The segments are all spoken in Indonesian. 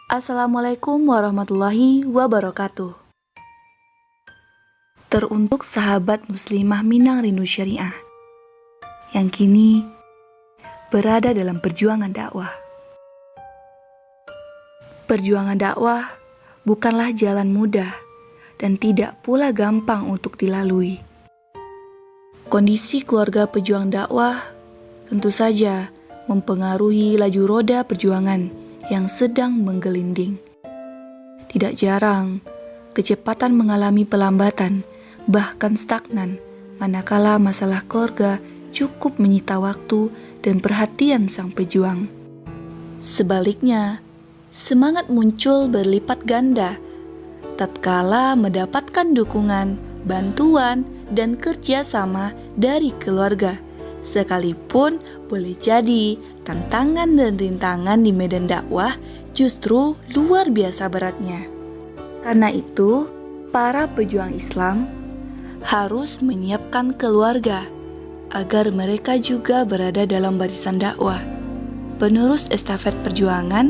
Assalamualaikum warahmatullahi wabarakatuh. Teruntuk sahabat muslimah Minang Rindu Syariah yang kini berada dalam perjuangan dakwah. Perjuangan dakwah bukanlah jalan mudah dan tidak pula gampang untuk dilalui. Kondisi keluarga pejuang dakwah tentu saja mempengaruhi laju roda perjuangan yang sedang menggelinding. Tidak jarang, kecepatan mengalami pelambatan, bahkan stagnan, manakala masalah keluarga cukup menyita waktu dan perhatian sang pejuang. Sebaliknya, semangat muncul berlipat ganda tatkala mendapatkan dukungan, bantuan, dan kerjasama dari keluarga. Sekalipun boleh jadi tantangan dan rintangan di medan dakwah justru luar biasa beratnya. Karena itu, para pejuang Islam harus menyiapkan keluarga agar mereka juga berada dalam barisan dakwah, penerus estafet perjuangan,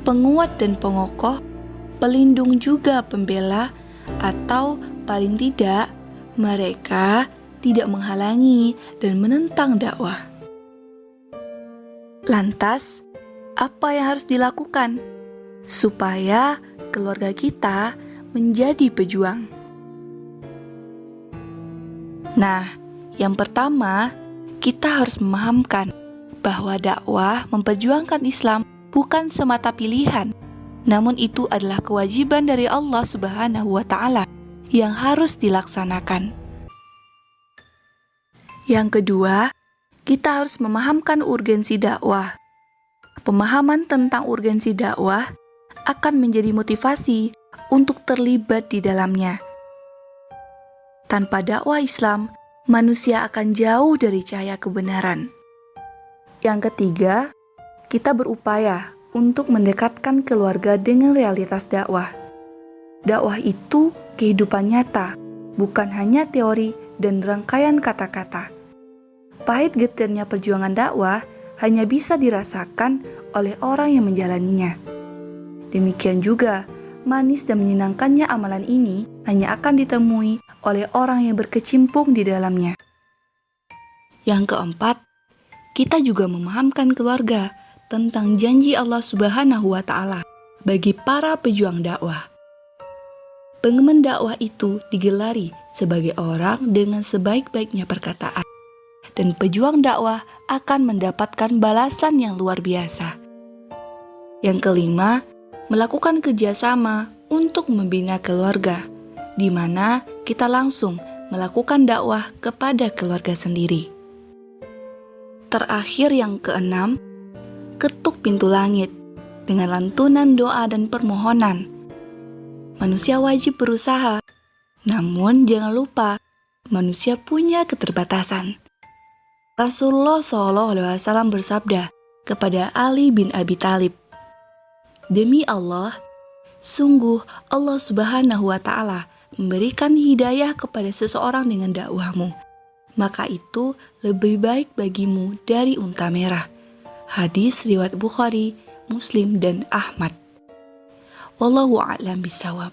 penguat dan pengokoh, pelindung juga pembela, atau paling tidak mereka tidak menghalangi dan menentang dakwah. Lantas, apa yang harus dilakukan supaya keluarga kita menjadi pejuang? Nah, yang pertama, kita harus memahamkan bahwa dakwah memperjuangkan Islam bukan semata pilihan, namun itu adalah kewajiban dari Allah Subhanahu wa Ta'ala yang harus dilaksanakan. Yang kedua, kita harus memahamkan urgensi dakwah. Pemahaman tentang urgensi dakwah akan menjadi motivasi untuk terlibat di dalamnya. Tanpa dakwah Islam, manusia akan jauh dari cahaya kebenaran. Yang ketiga, kita berupaya untuk mendekatkan keluarga dengan realitas dakwah. Dakwah itu kehidupan nyata, bukan hanya teori dan rangkaian kata-kata. Pahit getirnya perjuangan dakwah hanya bisa dirasakan oleh orang yang menjalaninya. Demikian juga, manis dan menyenangkannya amalan ini hanya akan ditemui oleh orang yang berkecimpung di dalamnya. Yang keempat, kita juga memahamkan keluarga tentang janji Allah Subhanahu wa Ta'ala bagi para pejuang dakwah. Pengemban dakwah itu digelari sebagai orang dengan sebaik-baiknya perkataan, dan pejuang dakwah akan mendapatkan balasan yang luar biasa. Yang kelima, melakukan kerjasama untuk membina keluarga, di mana kita langsung melakukan dakwah kepada keluarga sendiri. Terakhir yang keenam, ketuk pintu langit dengan lantunan doa dan permohonan. Manusia wajib berusaha, namun jangan lupa manusia punya keterbatasan. Rasulullah SAW bersabda kepada Ali bin Abi Thalib, "Demi Allah, sungguh Allah Subhanahu wa Ta'ala memberikan hidayah kepada seseorang dengan dakwahmu, maka itu lebih baik bagimu dari unta merah." Hadis riwayat Bukhari, Muslim, dan Ahmad. Wallahu a'lam bishawab.